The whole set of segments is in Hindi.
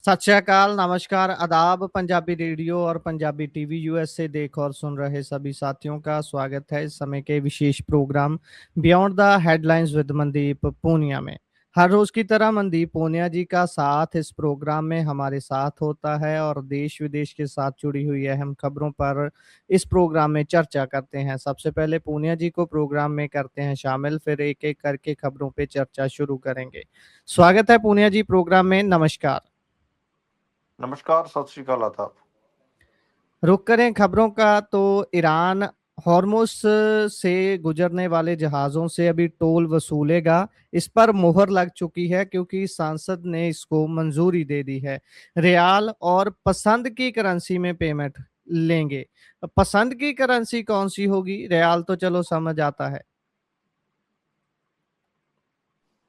सत श्री अकाल, नमस्कार, आदाब। पंजाबी रेडियो और पंजाबी टीवी यूएस से देख और सुन रहे सभी साथियों का स्वागत है इस समय के विशेष program beyond the headlines with Mandeep Punia में। हर रोज की तरह मनदीप पूनिया जी का साथ इस प्रोग्राम में हमारे साथ होता है और देश विदेश के साथ जुड़ी हुई अहम खबरों पर इस प्रोग्राम में चर्चा करते हैं। सबसे पहले पूनिया जी को प्रोग्राम में करते हैं शामिल, फिर एक एक करके खबरों पे चर्चा शुरू करेंगे। स्वागत है पूनिया जी प्रोग्राम में। नमस्कार। नमस्कार, सत श्री अकाल आदाब। रुक करें खबरों का तो ईरान हॉर्मुज से गुजरने वाले जहाज़ों से अभी टोल वसूलेगा। इस पर मुहर लग चुकी है क्योंकि सांसद ने इसको मंजूरी दे दी है। रियाल और पसंद की करेंसी में पेमेंट लेंगे। पसंद की करेंसी कौन सी होगी? रियाल तो चलो समझ आता है।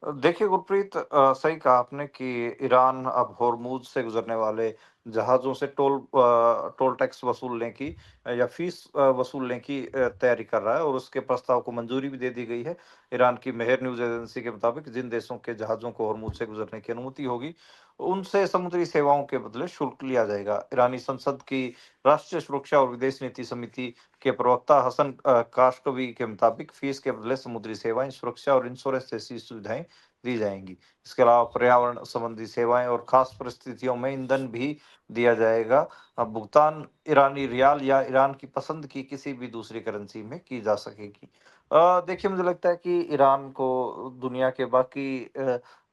देखिए गुरप्रीत, सही कहा आपने कि ईरान अब होर्मुज से गुजरने वाले जहाज़ों से टोल टैक्स वसूलने की या फीस वसूलने की तैयारी कर रहा है और उसके प्रस्ताव को मंजूरी भी दे दी गई है। ईरान की मेहर न्यूज़ एजेंसी के मुताबिक जिन देशों के जहाज़ों को होर्मुज से गुजरने की अनुमति होगी, उनसे समुद्री सेवाओं के बदले शुल्क लिया जाएगा। ईरानी संसद की राष्ट्रीय सुरक्षा और विदेश नीति समिति के प्रवक्ता हसन काशकवी के मुताबिक फीस के बदले समुद्री सेवाएं, सुरक्षा और इंश्योरेंस जैसी सुविधाएं दी जाएंगी। इसके अलावा पर्यावरण संबंधी सेवाएं और खास परिस्थितियों में ईंधन भी दिया जाएगा। अब भुगतान ईरानी रियाल या ईरान की पसंद की किसी भी दूसरी करेंसी में की जा सकेगी। देखिए, मुझे लगता है कि ईरान को दुनिया के बाकी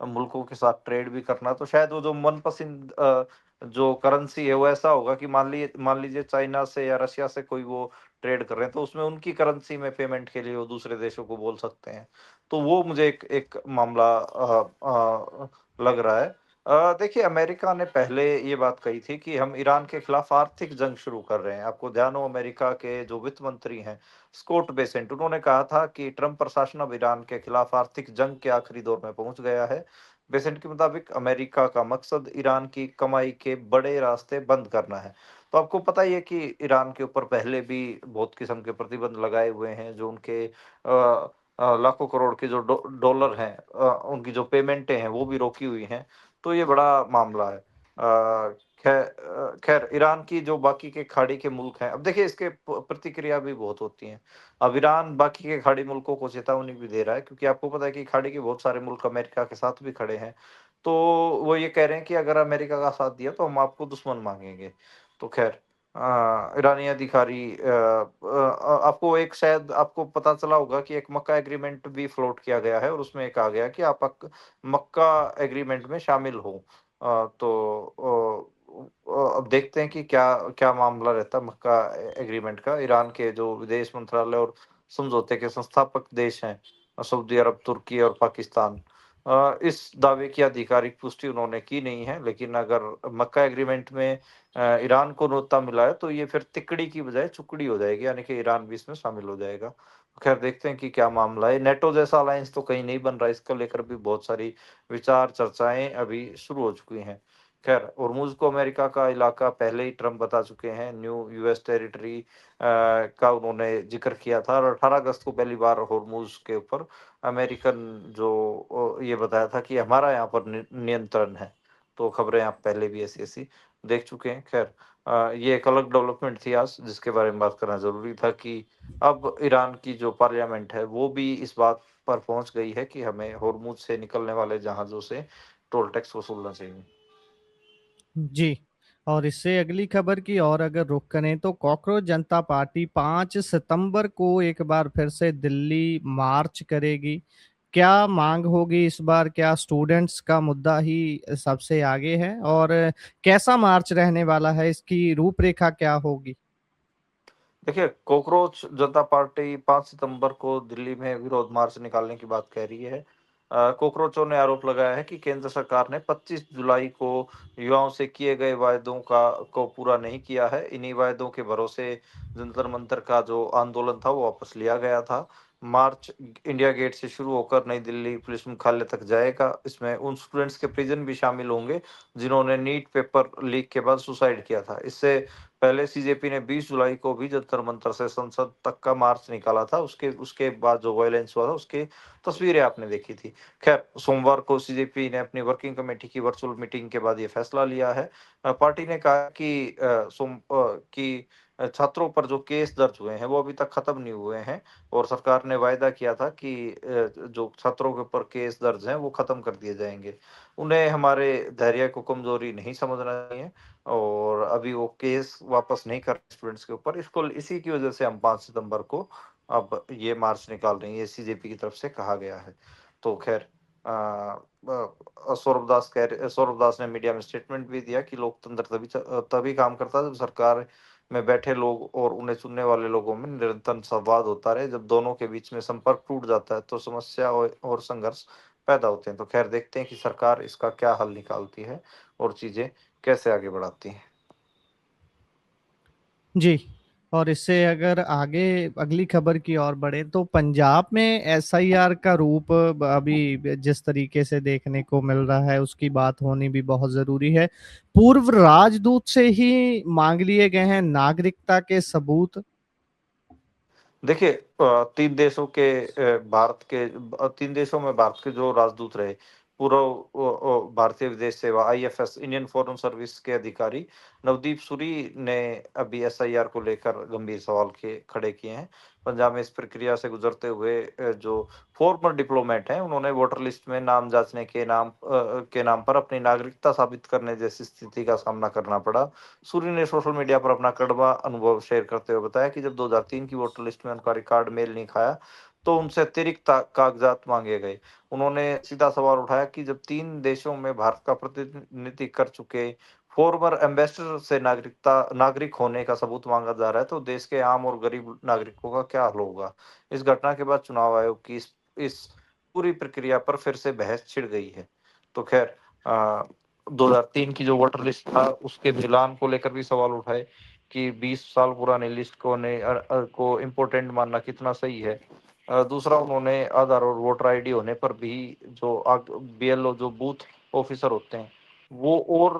मुल्कों के साथ ट्रेड भी करना, तो शायद वो जो मनपसंद जो करेंसी है वो ऐसा होगा कि मान लीजिए चाइना से या रशिया से कोई वो ट्रेड कर रहे हैं, तो उसमें उनकी करेंसी में पेमेंट के लिए वो दूसरे देशों को बोल सकते हैं। तो वो मुझे एक एक मामला लग रहा है। देखिए, अमेरिका ने पहले ये बात कही थी कि हम ईरान के खिलाफ आर्थिक जंग शुरू कर रहे हैं। आपको ध्यान हो, अमेरिका के जो वित्त मंत्री हैं, स्कॉट बेसेंट, उन्होंने कहा था कि ट्रंप प्रशासन अब ईरान के खिलाफ आर्थिक जंग के आखिरी दौर में पहुंच गया है। बेसेंट के मुताबिक अमेरिका का मकसद ईरान की कमाई के बड़े रास्ते बंद करना है। तो आपको पता ही है कि ईरान के ऊपर पहले भी बहुत किस्म के प्रतिबंध लगाए हुए हैं, जो उनके लाखों करोड़ के जो डॉलर हैं, उनकी जो पेमेंटें हैं वो भी रोकी हुई हैं। तो ये बड़ा मामला है। खैर, ईरान की जो बाकी के खाड़ी के मुल्क हैं, अब देखिए इसके प्रतिक्रिया भी बहुत होती हैं। अब ईरान बाकी के खाड़ी मुल्कों को चेतावनी भी दे रहा है, क्योंकि आपको पता है कि खाड़ी के बहुत सारे मुल्क अमेरिका के साथ भी खड़े हैं। तो वो ये कह रहे हैं कि अगर अमेरिका का साथ दिया तो हम आपको दुश्मन मांगेंगे। तो खैर, ईरानी अधिकारी आपको एक, शायद आपको पता चला होगा कि एक मक्का एग्रीमेंट भी फ्लोट किया गया है और उसमें एक आ गया कि आप मक्का एग्रीमेंट में शामिल हो। अब देखते हैं कि क्या क्या मामला रहता है मक्का एग्रीमेंट का। ईरान के जो विदेश मंत्रालय और समझौते के संस्थापक देश हैं, सऊदी अरब, तुर्की और पाकिस्तान, इस दावे की आधिकारिक पुष्टि उन्होंने की नहीं है। लेकिन अगर मक्का एग्रीमेंट में ईरान को न्योता मिला है, तो ये फिर तिकड़ी की बजाय चुकड़ी हो जाएगी, यानी कि ईरान भी इसमें शामिल हो जाएगा। खैर, देखते हैं कि क्या मामला है। नेटो जैसा अलायंस तो कहीं नहीं बन रहा, इसको लेकर भी बहुत सारी विचार चर्चाएं अभी शुरू हो चुकी हैं। खैर, होर्मुज को अमेरिका का इलाका पहले ही ट्रंप बता चुके हैं, न्यू यूएस टेरिटरी का उन्होंने जिक्र किया था, और 18 अगस्त को पहली बार होर्मुज के ऊपर अमेरिकन जो ये बताया था कि हमारा यहाँ पर नियंत्रण है। तो खबरें आप पहले भी ऐसी ऐसी देख चुके हैं। खैर, ये एक अलग डेवलपमेंट थी आज, जिसके बारे में बात करना जरूरी था कि अब ईरान की जो पार्लियामेंट है वो भी इस बात पर पहुंच गई है कि हमें होर्मुज से निकलने वाले जहाजों से टोल टैक्स वसूलना चाहिए। जी। और इससे अगली खबर की और अगर रुख करें तो कॉकरोच जनता पार्टी 5 सितंबर को एक बार फिर से दिल्ली मार्च करेगी। क्या मांग होगी इस बार? क्या स्टूडेंट्स का मुद्दा ही सबसे आगे है? और कैसा मार्च रहने वाला है? इसकी रूपरेखा क्या होगी? देखिए, कॉकरोच जनता पार्टी 5 सितंबर को दिल्ली में विरोध मार्च निकालने की बात कह रही है। कॉकरोचों ने आरोप लगाया है कि केंद्र सरकार ने 25 जुलाई को युवाओं से किए गए वायदों का को पूरा नहीं किया है। इन्हीं वायदों के भरोसे जंतर मंतर का जो आंदोलन था वो वापस लिया गया था। मार्च इंडिया गेट से शुरू होकर नई दिल्ली पुलिस मुख्यालय तक जाएगा। इसमें उन स्टूडेंट्स के परिजन भी शामिल होंगे जिन्होंने नीट पेपर लीक के बाद सुसाइड किया था। इससे पहले सीजेपी ने 20 जुलाई को भी जंतर मंतर से संसद तक का मार्च निकाला था। उसके उसके बाद जो वायलेंस हुआ था उसकी तस्वीरें आपने देखी थी। खैर, सोमवार को सीजेपी ने अपनी वर्किंग कमेटी की वर्चुअल मीटिंग के बाद ये फैसला लिया है। पार्टी ने कहा कि छात्रों पर जो केस दर्ज हुए हैं वो अभी तक खत्म नहीं हुए हैं और सरकार ने वायदा किया था कि जो छात्रों के ऊपर केस दर्ज हैं वो खत्म कर दिए जाएंगे। उन्हें हमारे धैर्य को कमजोरी नहीं समझना चाहिए और अभी वो केस वापस नहीं कर रहे स्टूडेंट्स के ऊपर। इसको इसी की वजह से हम 5 सितंबर को अब ये मार्च निकाल रहे हैं, ये सीजेपी की तरफ से कहा गया है। तो खैर, सौरभ दास ने मीडिया में स्टेटमेंट भी दिया कि लोकतंत्र तभी काम करता है जब सरकार में बैठे लोग और उन्हें सुनने वाले लोगों में निरंतर संवाद होता रहे। जब दोनों के बीच में संपर्क टूट जाता है तो समस्या और संघर्ष पैदा होते हैं। तो खैर, देखते हैं कि सरकार इसका क्या हल निकालती है और चीजें कैसे आगे बढ़ाती है। जी। और इससे अगर आगे अगली खबर की ओर बढ़े तो पंजाब में एसआईआर का रूप अभी जिस तरीके से देखने को मिल रहा है उसकी बात होनी भी बहुत जरूरी है। पूर्व राजदूत से ही मांग लिए गए हैं नागरिकता के सबूत। देखिए, तीन देशों के तीन देशों में भारत के जो राजदूत रहे, पूर्व भारतीय विदेश सेवा आईएफएस इंडियन फॉरेन सर्विस के अधिकारी नवदीप सूरी ने अभी एसआईआर को लेकर गंभीर सवाल के खड़े किए हैं। पंजाब में इस प्रक्रिया से गुजरते हुए जो फॉर्मर डिप्लोमेट हैं उन्होंने वोटर लिस्ट में नाम जांचने के नाम पर अपनी नागरिकता साबित करने जैसी स्थिति का सामना करना पड़ा। सूरी ने सोशल मीडिया पर अपना कड़वा अनुभव शेयर करते हुए बताया कि जब 2003 की वोटर लिस्ट में उनका रिकॉर्ड मेल नहीं खाया तो उनसे अतिरिक्त कागजात मांगे गए। उन्होंने सीधा सवाल उठाया कि जब तीन देशों में भारत का प्रतिनिधित्व कर चुके फॉर्मर एम्बेसडर से नागरिक होने का सबूत मांगा जा रहा है तो देश के आम और गरीब नागरिकों का क्या हाल होगा। इस घटना के बाद चुनाव आयोग की इस पूरी प्रक्रिया पर फिर से बहस छिड़ गई है। तो खैर, 2003 की जो वोटर लिस्ट था उसके मिलान को लेकर भी सवाल उठाए कि 20 साल पुरानी लिस्ट को इम्पोर्टेंट मानना कितना सही है। दूसरा, उन्होंने आधार और वोटर आईडी होने पर भी जो बीएलओ जो बूथ ऑफिसर होते हैं वो और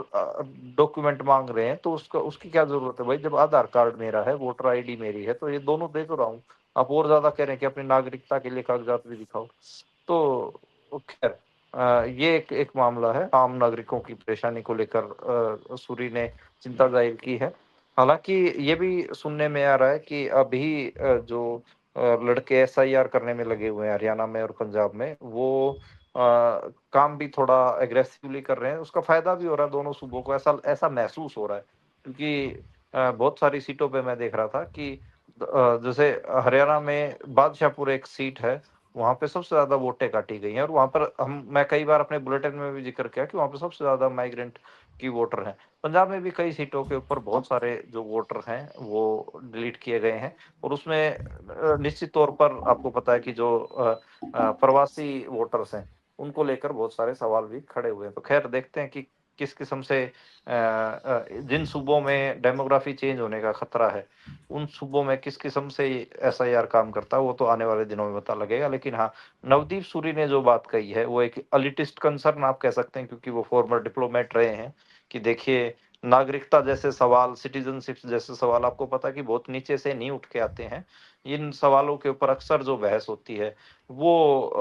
डॉक्यूमेंट मांग रहे हैं तो उसका उसकी क्या जरूरत है भाई। जब आधार कार्ड मेरा है, वोटर आईडी मेरी है, तो ये दोनों दे तो रहा हूँ। आप और ज्यादा कह रहे हैं कि अपनी नागरिकता के लिए कागजात भी दिखाओ। तो खैर, ये एक मामला है आम नागरिकों की परेशानी को लेकर सूरी ने चिंता जाहिर की है। हालांकि ये भी सुनने में आ रहा है कि अभी जो लड़के एसआईआर करने में लगे हुए हैं हरियाणा में और पंजाब में, वो काम भी थोड़ा एग्रेसिवली कर रहे हैं। उसका फायदा भी हो रहा है दोनों सूबों को, ऐसा ऐसा महसूस हो रहा है। क्योंकि बहुत सारी सीटों पे मैं देख रहा था कि जैसे हरियाणा में बादशाहपुर एक सीट है, वहाँ पे सबसे ज्यादा वोटें काटी गई हैं और वहाँ पर मैं कई बार अपने बुलेटिन में भी जिक्र किया कि वहाँ पे सबसे ज्यादा माइग्रेंट की वोटर हैं। पंजाब में भी कई सीटों के ऊपर बहुत सारे जो वोटर हैं वो डिलीट किए गए हैं और उसमें निश्चित तौर पर आपको पता है कि जो प्रवासी वोटर्स हैं उनको लेकर बहुत सारे सवाल भी खड़े हुए हैं। तो खैर, देखते हैं कि किस किस्म से जिन सूबों में डेमोग्राफी चेंज होने का खतरा है उन सूबों में किस किस्म से एसआईआर काम करता है वो तो आने वाले दिनों में पता लगेगा। लेकिन हाँ, नवदीप सूरी ने जो बात कही है वो एक अलिटिस्ट कंसर्न आप कह सकते हैं, क्योंकि वो फॉर्मर डिप्लोमेट रहे हैं। कि देखिए, नागरिकता जैसे सवाल, सिटीजनशिप जैसे सवाल आपको पता है कि बहुत नीचे से नहीं उठ के आते हैं। इन सवालों के ऊपर अक्सर जो बहस होती है वो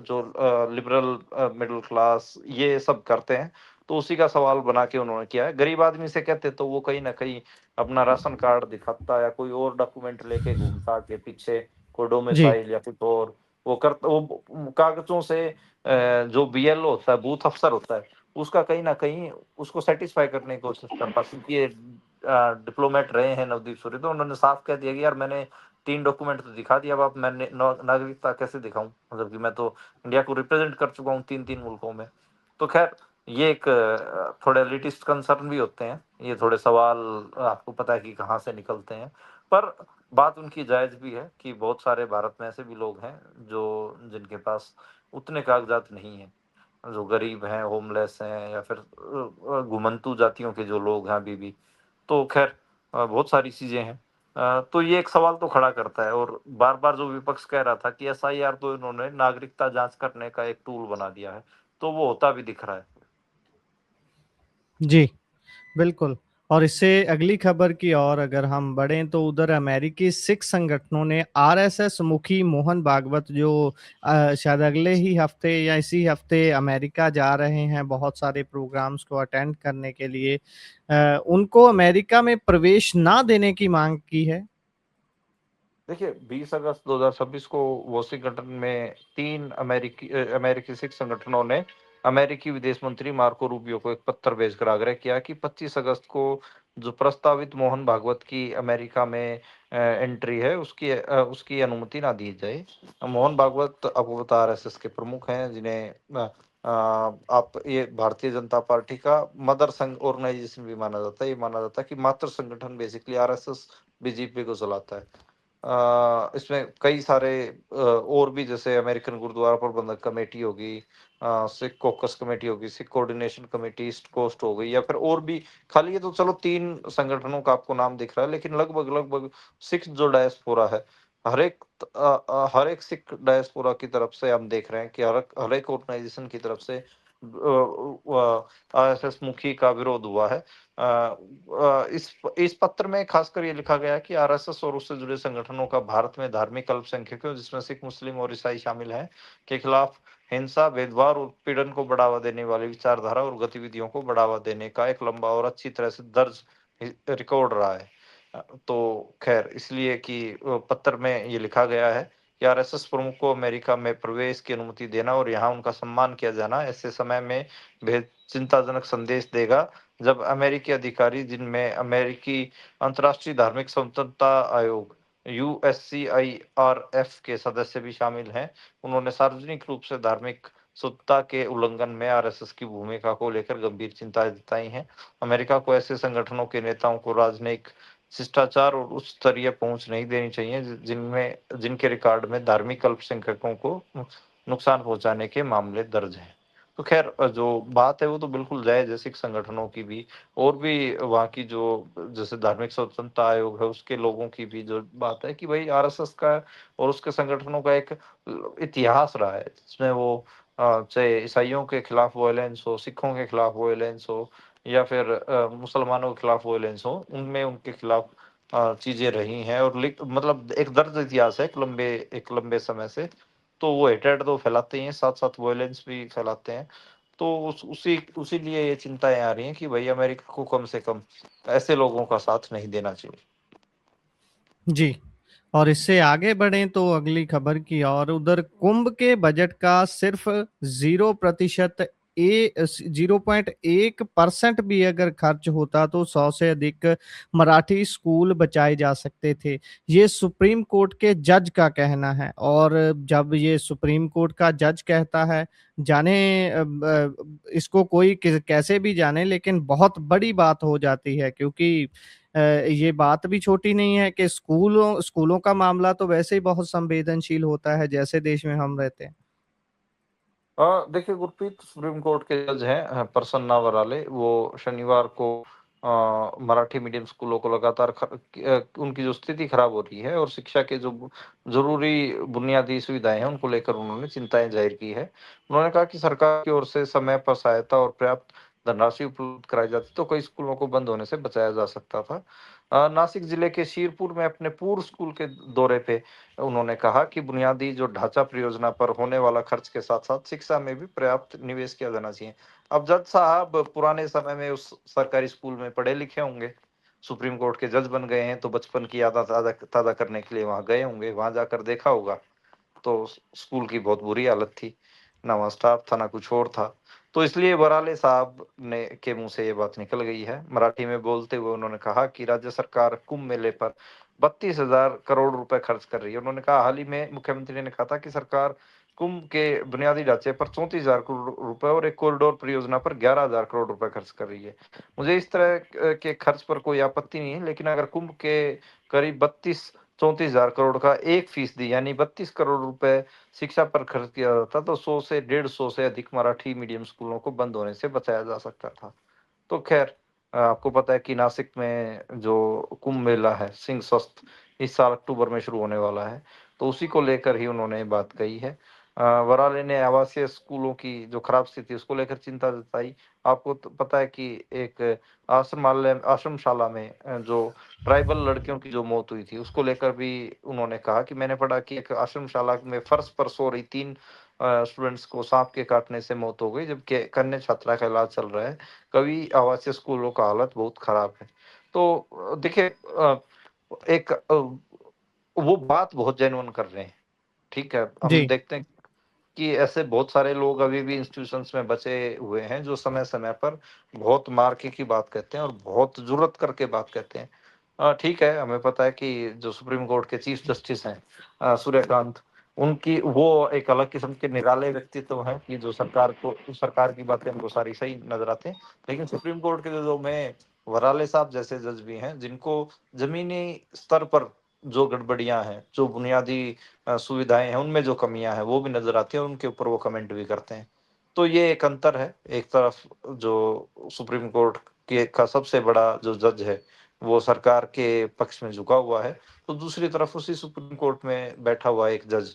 जो लिबरल मिडिल क्लास ये सब करते हैं। तो उसी का सवाल बना के उन्होंने किया है। गरीब आदमी से कहते तो वो कहीं ना कहीं अपना राशन कार्ड दिखाता या कोई और डॉक्यूमेंट लेके घूमता के पीछे, कोई जी। डोमिसाइल या कुछ और वो करता, वो कागजों से जो बीएलओ होता है, बूथ अफसर होता है, उसका कहीं ना कहीं उसको सेटिस्फाई करने की कोशिश करता। क्योंकि ये डिप्लोमेट रहे हैं नवदीप सूरी, तो उन्होंने साफ कह दिया कि यार मैंने 3 डॉक्यूमेंट तो दिखा दिया, अब आप मैंने नागरिकता कैसे दिखाऊं, मतलब कि मैं तो इंडिया को रिप्रेजेंट कर चुका हूँ 3 3 मुल्कों में। तो खैर, ये एक थोड़े एलिटिस्ट कंसर्न भी होते हैं, ये थोड़े सवाल आपको पता है कि कहाँ से निकलते हैं। पर बात उनकी जायज भी है कि बहुत सारे भारत में ऐसे भी लोग हैं जो जिनके पास उतने कागजात नहीं हैं, जो गरीब हैं, होमलेस हैं, या फिर घुमंतू जातियों के जो लोग हैं अभी भी। तो खैर, बहुत सारी चीजें हैं। तो ये एक सवाल तो खड़ा करता है और बार-बार जो विपक्ष कह रहा था कि एसआईआर तो इन्होंने नागरिकता जाँच करने का एक टूल बना दिया है, तो वो होता भी दिख रहा है। जी, बिल्कुल। और इससे अगली खबर की ओर अगर हम बढ़ें तो उधर अमेरिकी सिख संगठनों ने आरएसएस मुखी मोहन भागवत जो शायद अगले ही हफ्ते या इसी हफ्ते अमेरिका जा रहे हैं बहुत सारे प्रोग्राम्स को अटेंड करने के लिए, उनको अमेरिका में प्रवेश ना देने की मांग की है। देखिए, 20 अगस्त 2026 को वाशिंगटन में 3 अमेरिकी सिख संगठनों ने अमेरिकी विदेश मंत्री मार्को रूबियो को एक पत्र भेजकर आग्रह किया कि 25 अगस्त को जो प्रस्तावित मोहन भागवत की अमेरिका में एंट्री है, उसकी अनुमति ना दी जाए। मोहन भागवत अपवर्त आरएसएस के प्रमुख हैं, जिन्हें आप ये भारतीय जनता पार्टी का मदर संघ ऑर्गेनाइजेशन भी माना जाता है। ये माना जाता है कि मातृ संगठन बेसिकली आरएसएस बीजेपी को चलाता है। इसमें कई सारे और भी, जैसे अमेरिकन गुरुद्वारा प्रबंधक कमेटी होगी, सिख कॉकस कमेटी होगी, Sikh coordination committee east coast हो गई, या फिर और भी। खाली ये तो चलो 3 संगठनों का आपको नाम दिख रहा है, लेकिन लगभग सिख जो डायस्पोरा है, हर एक सिख डायस्पोरा की तरफ से हम देख रहे हैं कि हर एक ऑर्गेनाइजेशन की तरफ से आरएसएस मुखी का विरोध हुआ है। इस पत्र में खासकर ये लिखा गया है कि आरएसएस और उससे जुड़े संगठनों का भारत में धार्मिक अल्पसंख्यकों, जिसमें सिख, मुस्लिम और ईसाई शामिल हैं, के खिलाफ हिंसा, भेदभाव और उत्पीड़न को बढ़ावा देने वाली विचारधारा और गतिविधियों को बढ़ावा देने का एक लंबा और अच्छी तरह से दर्ज रिकॉर्ड रहा है। तो खैर, इसलिए कि पत्र में ये लिखा गया है कि आरएसएस प्रमुख को अमेरिका में प्रवेश की अनुमति देना और यहाँ उनका सम्मान किया जाना ऐसे समय में भेद चिंताजनक संदेश देगा, जब अमेरिकी अधिकारी, जिनमें अमेरिकी अंतर्राष्ट्रीय धार्मिक स्वतंत्रता आयोग यूएससीआईआरएफ के सदस्य भी शामिल हैं, उन्होंने सार्वजनिक रूप से धार्मिक स्वतंत्रता के उल्लंघन में आरएसएस की भूमिका को लेकर गंभीर चिंताएं जताई हैं। अमेरिका को ऐसे संगठनों के नेताओं को राजनयिक शिष्टाचार और उच्च स्तरीय पहुंच नहीं देनी चाहिए, जिनके रिकॉर्ड में धार्मिक अल्पसंख्यकों को नुकसान पहुंचाने के मामले दर्ज हैं। तो खैर, जो बात है वो तो बिल्कुल जायज़ है सिख संगठनों की भी, और भी वहाँ की जो जैसे धार्मिक स्वतंत्रता आयोग है, उसके लोगों की भी जो बात है कि भाई आरएसएस का और उसके संगठनों का एक इतिहास रहा है, जिसमें वो चाहे ईसाइयों के खिलाफ वायलेंस हो, सिखों के खिलाफ वायलेंस हो, या फिर मुसलमानों के खिलाफ वायलेंस हो, उनमें उनके खिलाफ चीज़ें रही हैं, और मतलब एक दर्ज इतिहास है एक लंबे समय से। तो वो हेट्रेड तो फैलाते ही हैं, साथ-साथ वायलेंस भी फैलाते हैं। तो उसी लिए ये चिंताएँ आ रही हैं कि भई अमेरिका को कम से कम ऐसे लोगों का साथ नहीं देना चाहिए। जी। और इससे आगे बढ़ें तो अगली खबर की ओर उधर कुंभ के बजट का सिर्फ 0% 0.1% भी अगर खर्च होता तो 100 से अधिक मराठी स्कूल बचाए जा सकते थे। ये सुप्रीम कोर्ट के जज का कहना है और जब ये सुप्रीम कोर्ट का जज कहता है, जाने इसको कोई कैसे भी जाने, लेकिन बहुत बड़ी बात हो जाती है क्योंकि ये बात भी छोटी नहीं है कि स्कूलों स्कूलों का मामला तो वैसे ही बहुत संवेदनशील होता है जैसे देश में हम रहते हैं। देखिए गुरप्रीत, सुप्रीम कोर्ट के जज हैं प्रसन्ना वराले, वो शनिवार को मराठी मीडियम स्कूलों को लगातार उनकी जो स्थिति खराब हो रही है और शिक्षा के जो जरूरी बुनियादी सुविधाएं हैं, उनको लेकर उन्होंने चिंताएं जाहिर की है। उन्होंने कहा कि सरकार की ओर से समय पर सहायता और पर्याप्त धनराशि उपलब्ध कराई जाती तो कई स्कूलों को बंद होने से बचाया जा सकता था। नासिक जिले के शीरपुर में अपने पूर्व स्कूल के दौरे पे उन्होंने कहा कि बुनियादी जो ढांचा परियोजना पर होने वाला खर्च के साथ-साथ शिक्षा में भी पर्याप्त निवेश किया जाना चाहिए। अब जज साहब पुराने समय में उस सरकारी स्कूल में पढ़े-लिखे होंगे, सुप्रीम कोर्ट के जज बन गए हैं, तो बचपन की यादें ताज़ा ताज़ा करने के लिए वहाँ गए होंगे, वहाँ जाकर देखा होगा। तो स्कूल की बहुत बुरी हालत थी, ना वहाँ स्टाफ था, ना कुछ और था। तो इसलिए बराले साहब ने के मुँह से ये बात निकल गई है। मराठी में बोलते हुए उन्होंने कहा कि राज्य सरकार कुंभ मेले पर 32,000 करोड़ रुपए खर्च कर रही है। उन्होंने कहा, हाल ही में मुख्यमंत्री ने कहा था कि सरकार कुंभ के बुनियादी ढांचे पर 34,000 करोड़ रुपए और एक कॉरिडोर परियोजना पर 11,000 करोड़ रुपए खर्च कर रही है। मुझे इस तरह के खर्च पर कोई आपत्ति नहीं है, लेकिन अगर कुंभ के करीब 34,000 करोड़ का 1% यानी 32 करोड़ रुपए शिक्षा पर खर्च किया जाता तो 100 से 150 से अधिक मराठी मीडियम स्कूलों को बंद होने से बचाया जा सकता था। तो खैर, आपको पता है कि नासिक में जो कुंभ मेला है, सिंह स्वस्थ, इस साल अक्टूबर में शुरू होने वाला है, तो उसी को लेकर ही उन्होंने बात कही है। वराले ने आवासीय स्कूलों की जो खराब स्थिति है, उसको लेकर चिंता जताई। आपको तो पता है कि एक आश्रमशाला में जो ट्राइबल लड़कियों की जो मौत हुई थी, उसको लेकर भी उन्होंने कहा कि मैंने पढ़ा कि एक आश्रमशाला में फर्श पर सो रही 3 स्टूडेंट्स को साँप के काटने से मौत हो गई, जबकि एक अन्य छात्रा का इलाज चल रहा है। कई आवासीय स्कूलों का हालत बहुत खराब है। तो देखिए एक वो बात बहुत जेन्युइन कर रहे हैं, ठीक है? हम जी, देखते हैं कि ऐसे बहुत सारे लोग अभी भी इंस्टीट्यूशंस में बचे हुए हैं, जो समय-समय पर बहुत मार्के की बात कहते हैं और बहुत जुर्रत करके बात कहते हैं। ठीक है, हमें पता है कि जो सुप्रीम कोर्ट के चीफ जस्टिस हैं सूर्यकांत, उनकी वो एक अलग किस्म के निराले व्यक्तित्व हैं कि जो सरकार की बातें उनको सारी सही नज़र आते हैं। लेकिन सुप्रीम कोर्ट के जो में वराले साहब जैसे जज भी हैं, जिनको ज़मीनी स्तर पर जो गड़बड़ियाँ हैं, जो बुनियादी सुविधाएँ हैं, उनमें जो कमियाँ हैं, वो भी नज़र आती हैं और उनके ऊपर वो कमेंट भी करते हैं। तो ये एक अंतर है, एक तरफ जो सुप्रीम कोर्ट के का सबसे बड़ा जो जज है, वो सरकार के पक्ष में झुका हुआ है, तो दूसरी तरफ उसी सुप्रीम कोर्ट में बैठा हुआ एक जज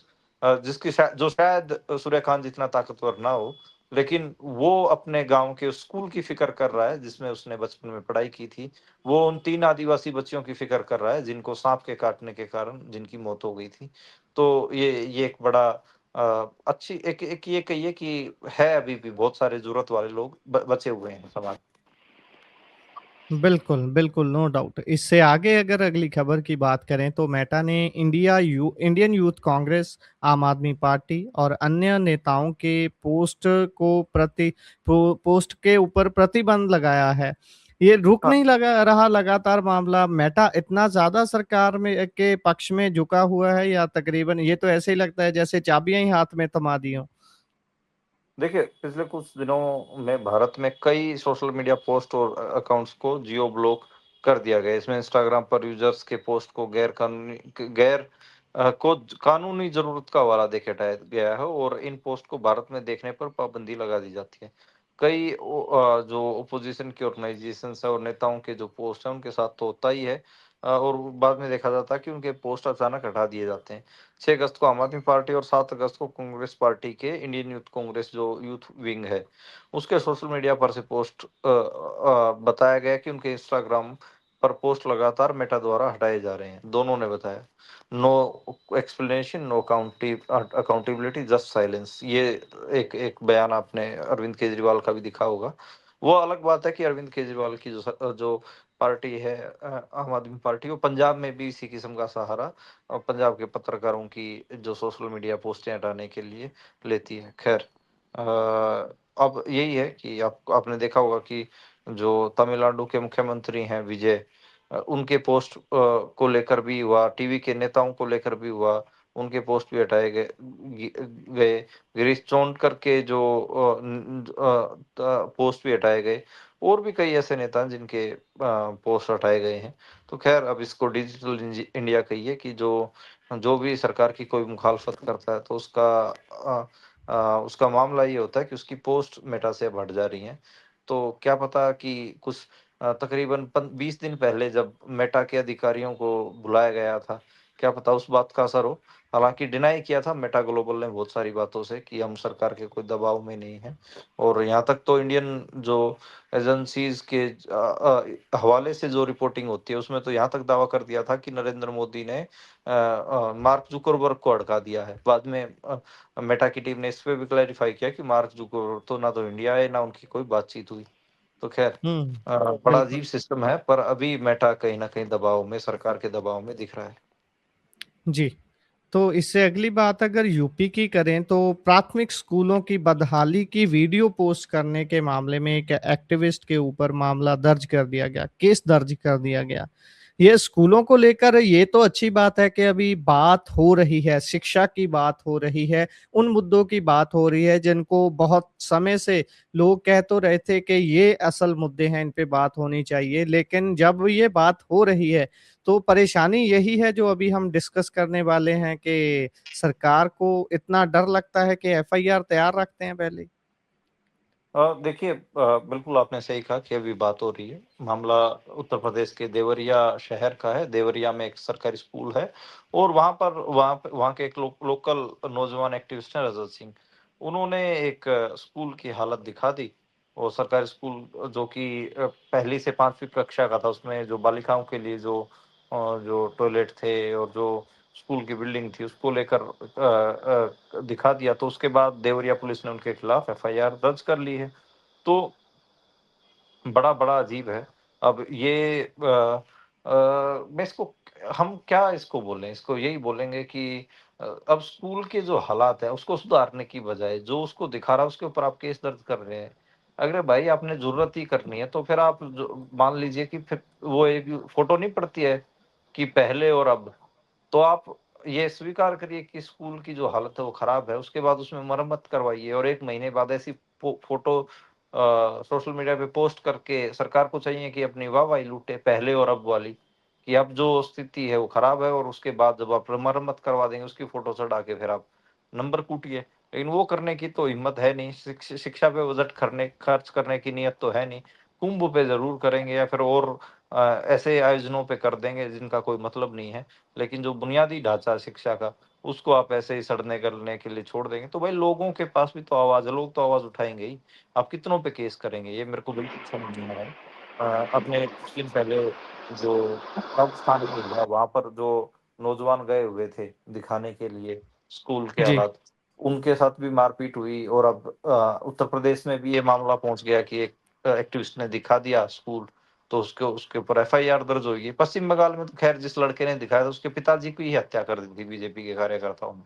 जिसकी शायद सूर्यकांत जितना ताकतवर ना हो, लेकिन वो अपने गाँव के स्कूल की फ़िक्र कर रहा है, जिसमें उसने बचपन में पढ़ाई की थी। वो उन 3 आदिवासी बच्चियों की फ़िक्र कर रहा है, जिनको साँप के काटने के कारण जिनकी मौत हो गई थी। तो ये एक बड़ा अच्छी एक एक ये कहिए कि है अभी भी बहुत सारे ज़रूरत वाले लोग बचे हुए हैं समाज। बिल्कुल, बिल्कुल, नो डाउट। इससे आगे अगर अगली खबर की बात करें तो मेटा ने इंडियन यूथ कांग्रेस, आम आदमी पार्टी और अन्य नेताओं के पोस्ट के ऊपर प्रतिबंध लगाया है। ये रुक हाँ, नहीं लगा रहा लगातार मामला। मेटा इतना ज़्यादा सरकार में के पक्ष में झुका हुआ है या तकरीबन ये तो ऐसे ही लगता है जैसे चाबियाँ ही हाथ में थमा दी हों। देखिए पिछले कुछ दिनों में भारत में कई सोशल मीडिया पोस्ट और अकाउंट्स को जियो ब्लॉक कर दिया गया। इसमें इंस्टाग्राम पर यूज़र्स के पोस्ट को कानूनी ज़रूरत का हवाला देके हटाया गया है और इन पोस्ट को भारत में देखने पर पाबंदी लगा दी जाती है। जो ऑपोज़िशन की ऑर्गनाइज़ेशंस हैं और नेताओं के जो पोस्ट हैं, उनके साथ तो होता ही है और बाद में देखा जाता है कि उनके पोस्ट अचानक हटा दिए जाते हैं। 6 अगस्त को आम आदमी पार्टी और 7 अगस्त को कांग्रेस पार्टी के इंडियन यूथ कांग्रेस जो यूथ विंग है, उसके सोशल मीडिया पर से पोस्ट बताया गया कि उनके इंस्टाग्राम पर पोस्ट लगातार मेटा द्वारा हटाए जा रहे हैं। दोनों ने बताया। No explanation, no accountability, just silence. ये एक एक बयान आपने अरविंद केजरीवाल का भी दिखा होगा। वो अलग बात है कि अरविंद केजरीवाल की जो पार्टी है आम आदमी पार्टी, वो पंजाब में भी इसी किस्म का सहारा और पंजाब के पत्रकारों की जो सोशल मीडिया पोस्टें हटाने के लिए लेती है। ख़ैर अब यही है कि आपने देखा होगा कि जो तमिलनाडु के मुख्यमंत्री हैं विजय उनके पोस्ट को लेकर भी हुआ, टीवी के नेताओं को लेकर भी हुआ, उनके पोस्ट भी हटाए गए। गिरीश चोंडकर के जो पोस्ट भी हटाए गए और भी कई ऐसे नेता हैं जिनके पोस्ट हटाए गए हैं। तो ख़ैर अब इसको डिजिटल इंडिया कहिए कि जो जो भी सरकार की कोई मुखालफत करता है तो उसका मामला ये होता है कि उसकी पोस्ट मेटा से अब हट जा रही हैं। तो क्या पता कि कुछ तकरीबन 20 दिन पहले जब मेटा के अधिकारियों को बुलाया गया था, क्या पता उस बात का असर हो। हालाँकि डिनाई किया था मेटा ग्लोबल ने बहुत सारी बातों से कि हम सरकार के कोई दबाव में नहीं हैं और यहाँ तक तो इंडियन जो एजेंसीज़ के हवाले से जो रिपोर्टिंग होती है, उसमें तो यहाँ तक दावा कर दिया था कि नरेंद्र मोदी ने मार्क जुकरबर्ग को अड़का दिया है। बाद में मेटा की टीम ने इस पे भी क्लैरिफ़ाई किया कि मार्क जुकरबर्ग तो ना तो इंडिया आए, ना उनकी कोई बातचीत हुई। तो ख़ैर हुँ, बड़ा बिल्कुल। अजीब सिस्टम है, पर अभी मेटा कहीं न कहीं दबाव में सरकार के दबाव में दिख रहा है। जी। तो इससे अगली बात अगर यूपी की करें तो प्राथमिक स्कूलों की बदहाली की वीडियो पोस्ट करने के मामले में एक एक्टिविस्ट के ऊपर मामला दर्ज कर दिया गया, केस दर्ज कर दिया गया। ये स्कूलों को लेकर ये तो अच्छी बात है कि अभी बात हो रही है, शिक्षा की बात हो रही है, उन मुद्दों की बात हो रही है जिनको बहुत समय से लोग कह तो रहे थे कि ये असल मुद्दे हैं, इन पे बात होनी चाहिए। लेकिन जब ये बात हो रही है तो परेशानी यही है जो अभी हम डिस्कस करने वाले हैं कि सरकार को इतना डर लगता है कि एफआईआर तैयार रखते हैं पहले ही। देखिए, बिल्कुल आपने सही कहा कि अभी बात हो रही है। मामला उत्तर प्रदेश के देवरिया शहर का है। देवरिया में एक सरकारी स्कूल है और वहाँ के एक लोकल नौजवान एक्टिविस्ट हैं रजत सिंह। उन्होंने एक स्कूल की हालत दिखा दी। वो सरकारी स्कूल जो कि पहली से 5वीं कक्षा का था, उसमें जो बालिकाओं के लिए जो टॉयलेट थे और जो स्कूल की बिल्डिंग थी, उसको लेकर दिखा दिया। तो उसके बाद देवरिया पुलिस ने उनके खिलाफ एफआईआर दर्ज कर ली है। तो बड़ा अजीब है। अब ये मैं इसको हम क्या इसको बोलें? इसको यही बोलेंगे कि अब स्कूल के जो हालात हैं, उसको सुधारने की बजाय जो उसको दिखा रहा है, उसके ऊपर आप केस दर्ज कर रहे हैं। अरे भाई, आपने ज़रूरत ही करनी है, तो फिर आप जो मान लीजिए कि फिर वो एक फ़ोटो नहीं पड़ती है कि पहले और अब। तो आप ये स्वीकार करिए कि स्कूल की जो हालत है वो खराब है, उसके बाद उसमें मरम्मत करवाइए और 1 महीने बाद ऐसी फ़ोटो सोशल मीडिया पे पोस्ट करके सरकार को चाहिए कि अपनी वाहवाही लूटे पहले और अब वाली, कि अब जो स्थिति है वो खराब है और उसके बाद जब आप मरम्मत करवा देंगे, उसकी फ़ोटो चढ़ा के फिर आप नंबर कूटिए। लेकिन वो करने की तो हिम्मत है नहीं, शिक्षा पे बजट खर्च करने की नीयत तो है नहीं। कुंभ पे ज़रूर करेंगे या फिर और ऐसे आयोजनों पे कर देंगे जिनका कोई मतलब नहीं है। लेकिन जो बुनियादी ढाँचा है शिक्षा का, उसको आप ऐसे ही सड़ने-गलने के लिए छोड़ देंगे, तो भाई लोगों के पास भी तो आवाज़ है, लोग तो आवाज़ उठाएँगे ही। आप कितनों पे केस करेंगे? ये मेरे को बिल्कुल समझ नहीं आ रहा है। अपने कुछ दिन पहले जो राजस्थान में हुआ, वहाँ पर जो नौजवान गए हुए थे दिखाने के लिए स्कूल के जी। हालात, उनके साथ भी मारपीट हुई और अब उत्तर प्रदेश में भी ये मामला पहुँच गया कि एक एक्टिविस्ट ने दिखा दिया स्कूल, तो उसके उसके ऊपर एफआईआर दर्ज होगी। पश्चिम बंगाल में तो खैर जिस लड़के ने दिखाया था, उसके पिताजी की ही हत्या कर दी थी बीजेपी के कार्यकर्ताओं ने।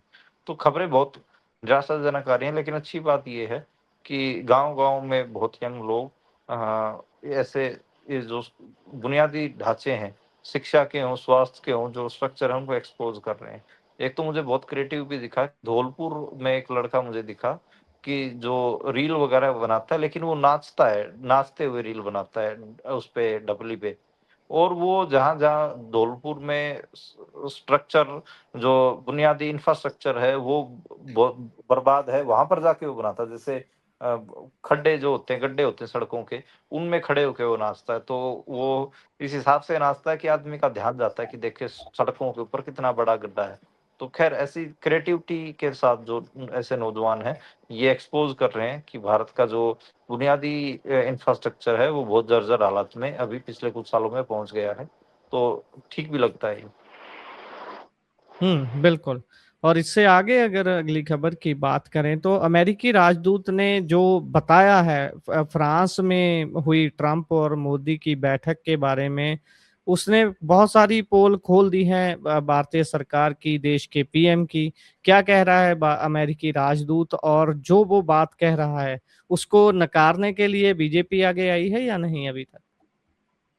तो खबरें बहुत निराशाजनक आ रही हैं, लेकिन अच्छी बात ये है कि गाँव-गाँव में बहुत यंग लोग ऐसे ये जो बुनियादी ढाँचे हैं, शिक्षा के हों, स्वास्थ्य के हों, जो स्ट्रक्चर है उनको एक्सपोज़ कर रहे हैं। एक तो मुझे बहुत क्रिएटिव भी दिखा, धौलपुर में एक लड़का मुझे दिखा कि जो रील वगैरह बनाता है, लेकिन वो नाचता है, नाचते हुए रील बनाता है उसपे डबली पे। और वो जहाँ-जहाँ धौलपुर में स्ट्रक्चर जो बुनियादी इंफ्रास्ट्रक्चर है वो ब बर्बाद है, वहाँ पर जाके वो बनाता है। जैसे खड्डे जो होते हैं, गड्ढे होते हैं सड़कों के, उनमें खड़े होके वो नाचता है। तो वो इस हिसाब से नाचता है कि आदमी का ध्यान जाता है कि देखिए सड़कों के ऊपर कितना बड़ा गड्ढा है। तो ख़ैर ऐसी क्रिएटिविटी के साथ जो ऐसे नौजवान हैं, ये एक्सपोज़ कर रहे हैं कि भारत का जो बुनियादी इंफ्रास्ट्रक्चर है वो बहुत जर्जर हालत में अभी पिछले कुछ सालों में पहुँच गया है। तो ठीक भी लगता है ये। बिल्कुल। और इससे आगे अगर अगली खबर की बात करें तो अमेरिकी राजदूत ने जो बताया है फ्रांस में हुई ट्रंप और मोदी की बैठक के बारे में, उसने बहुत सारी पोल खोल दी हैं भारतीय सरकार की, देश के पीएम की। क्या कह रहा है अमेरिकी राजदूत, और जो वो बात कह रहा है, उसको नकारने के लिए बीजेपी आगे आई है या नहीं अभी तक?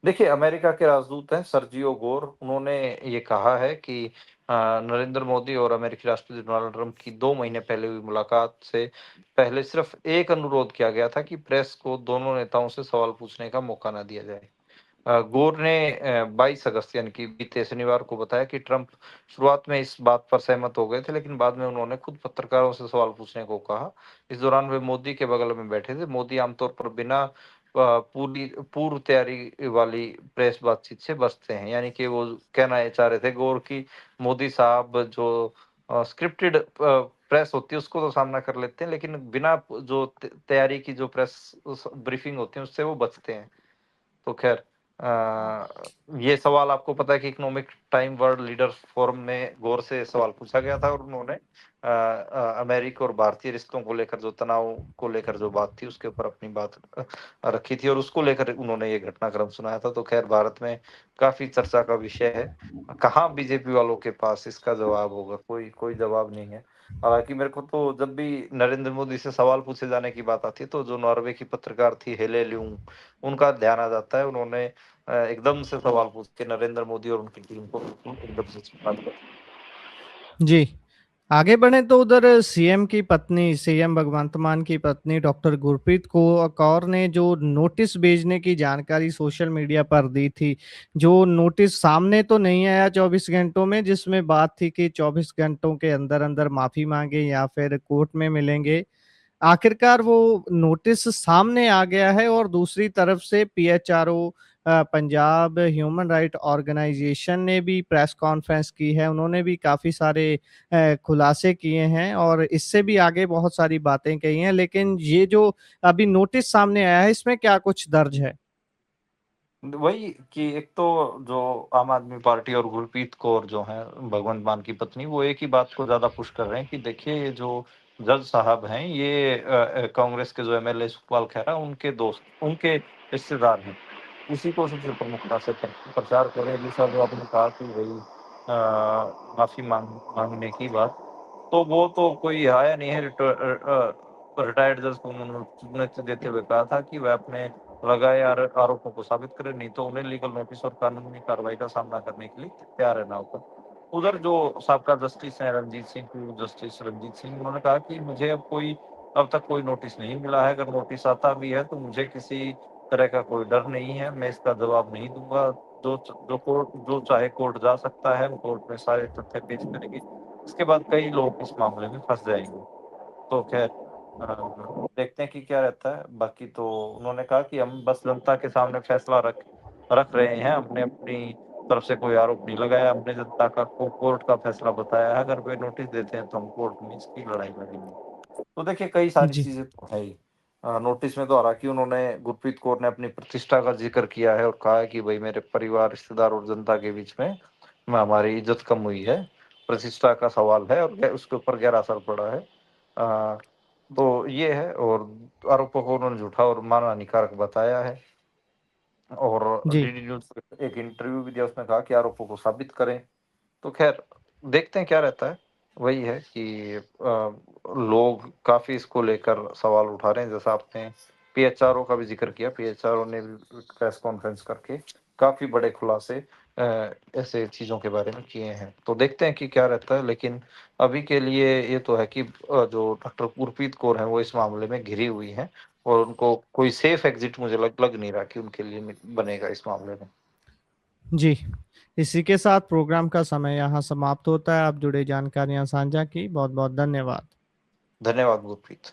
देखिए, अमेरिका के राजदूत हैं सर्जियो गोर, उन्होंने ये कहा है कि नरेंद्र मोदी और अमेरिकी राष्ट्रपति डोनाल्ड ट्रंप की 2 महीने पहले हुई मुलाकात से पहले सिर्फ़ एक अनुरोध किया गया था कि प्रेस को दोनों नेताओं से सवाल पूछने का मौका ना दिया जाए। गोर ने 22 अगस्त यानी कि बीते शनिवार को बताया कि ट्रंप शुरुआत में इस बात पर सहमत हो गए थे, लेकिन बाद में उन्होंने खुद पत्रकारों से सवाल पूछने को कहा। इस दौरान वे मोदी के बगल में बैठे थे। मोदी आमतौर पर बिना पूरी पूर्व तैयारी वाली प्रेस बातचीत से बचते हैं। यानी कि वो कहना ये चाह रहे थे गोर कि मोदी साहब जो स्क्रिप्टेड प्रेस होती है उसको तो सामना कर लेते हैं, लेकिन बिना जो तैयारी की जो प्रेस ब्रीफिंग होती है उससे वो बचते हैं। तो ख़ैर ये सवाल आपको पता है कि economic time world leaders forum में गौर से सवाल पूछा गया था और उन्होंने अमेरिका और भारतीय रिश्तों को लेकर जो तनाव को लेकर जो बात थी उसके ऊपर अपनी बात रखी थी और उसको लेकर उन्होंने ये घटनाक्रम सुनाया था। तो ख़ैर भारत में काफ़ी चर्चा का विषय है। कहाँ बीजेपी वालों के पास इसका जवाब होगा? कोई कोई जवाब नहीं है। हालाँकि मेरे को तो जब भी नरेंद्र मोदी से सवाल पूछे जाने की बात आती है, तो जो नॉर्वे की पत्रकार थी हेले ल्यूंग, उनका ध्यान आ जाता है। उन्होंने एकदम से सवाल पूछ के नरेंद्र मोदी और उनकी टीम को एकदम से चौंका दिया। जी। आगे बढ़ें तो उधर सीएम की पत्नी, सीएम भगवंत मान की पत्नी डॉक्टर गुरप्रीत को कौर ने जो नोटिस भेजने की जानकारी सोशल मीडिया पर दी थी, जो नोटिस सामने तो नहीं आया 24 घंटों में, जिसमें बात थी कि 24 घंटों के अंदर-अंदर माफ़ी माँगे या फिर कोर्ट में मिलेंगे। आखिरकार वो नोटिस सामने आ गया है और दूसरी तरफ से पीएचआरओ पंजाब ह्यूमन राइट ऑर्गेनाइजेशन ने भी प्रेस कॉन्फ्रेंस की है। उन्होंने भी काफ़ी सारे खुलासे किए हैं और इससे भी आगे बहुत सारी बातें कही हैं। लेकिन ये जो अभी नोटिस सामने आया है, इसमें क्या कुछ दर्ज है? वही कि एक तो जो आम आदमी पार्टी और गुरप्रीत कौर जो हैं भगवंत मान की पत्नी, वो एक ही बात को ज़्यादा पुश कर रहे हैं कि देखिए ये जो जज साहब हैं ये कांग्रेस के जो एमएलए सुखपाल खैरा उनके दोस्त, उनके रिश्तेदार हैं। इसी को सबसे प्रमुखता से प्रचार करें। दूसरा जो आपने कहा कि वही माफ़ी माँगने की बात, तो वो तो कोई आया नहीं है। रिटायर्ड जज को उन्होंने नोटिस देते हुए कहा था कि वह अपने लगाए आरोपों को साबित करें, नहीं तो उन्हें लीगल नोटिस और कानूनी कार्रवाई का सामना करने के लिए तैयार रहना होगा। उधर जो साबका जस्टिस हैं रंजीत सिंह, जस्टिस रंजीत सिंह, उन्होंने कहा कि मुझे अब तक कोई नोटिस नहीं मिला है। अगर नोटिस आता भी है तो मुझे किसी तरह का कोई डर नहीं है, मैं इसका जवाब नहीं दूंगा। जो चाहे कोर्ट जा सकता है, कोर्ट में सारे तथ्य पेश करेंगे। इसके बाद कई लोग इस मामले में फंस जाएंगे। तो खैर देखते हैं कि क्या रहता है। बाकी तो उन्होंने कहा कि हम बस जनता के सामने फैसला रख रख रहे हैं, हमने अपनी तरफ से कोई आरोप नहीं लगाया, हमने जनता का कोर्ट का फैसला बताया है। अगर वे नोटिस देते हैं तो हम कोर्ट में इसकी लड़ाई लड़ेंगे। तो देखिए कई सारी जी। चीजें तो है ही। नोटिस में तो हालांकि उन्होंने गुरप्रीत कौर ने अपनी प्रतिष्ठा का जिक्र किया है और कहा है कि भाई मेरे परिवार, रिश्तेदार और जनता के बीच में हमारी इज्जत कम हुई है, प्रतिष्ठा का सवाल है और उसके ऊपर गहरा असर पड़ा है। अ, तो ये है। और आरोपों को उन्होंने झूठा और मानहानिकारक बताया है। और जी। डीडी न्यूज को एक इंटरव्यू भी दिया, उसमें कहा कि आरोपों को साबित करें। तो खैर देखते हैं क्या रहता है। वही है कि लोग काफ़ी इसको लेकर सवाल उठा रहे हैं। जैसा आपने पीएचआरओ का भी ज़िक्र किया, पीएचआरओ ने भी प्रेस कॉन्फ्रेंस करके काफ़ी बड़े खुलासे ऐसे चीज़ों के बारे में किए हैं। तो देखते हैं कि क्या रहता है। लेकिन अभी के लिए ये तो है कि जो डॉक्टर गुरप्रीत कौर हैं वो इस मामले में घिरी हुई हैं और उनको कोई सेफ एग्जिट मुझे लग नहीं रहा कि उनके लिए बनेगा इस मामले में। जी। इसी के साथ प्रोग्राम का समय यहाँ समाप्त होता है। आप जुड़े जानकारियां साझा की, बहुत बहुत धन्यवाद। धन्यवाद गुरप्रीत।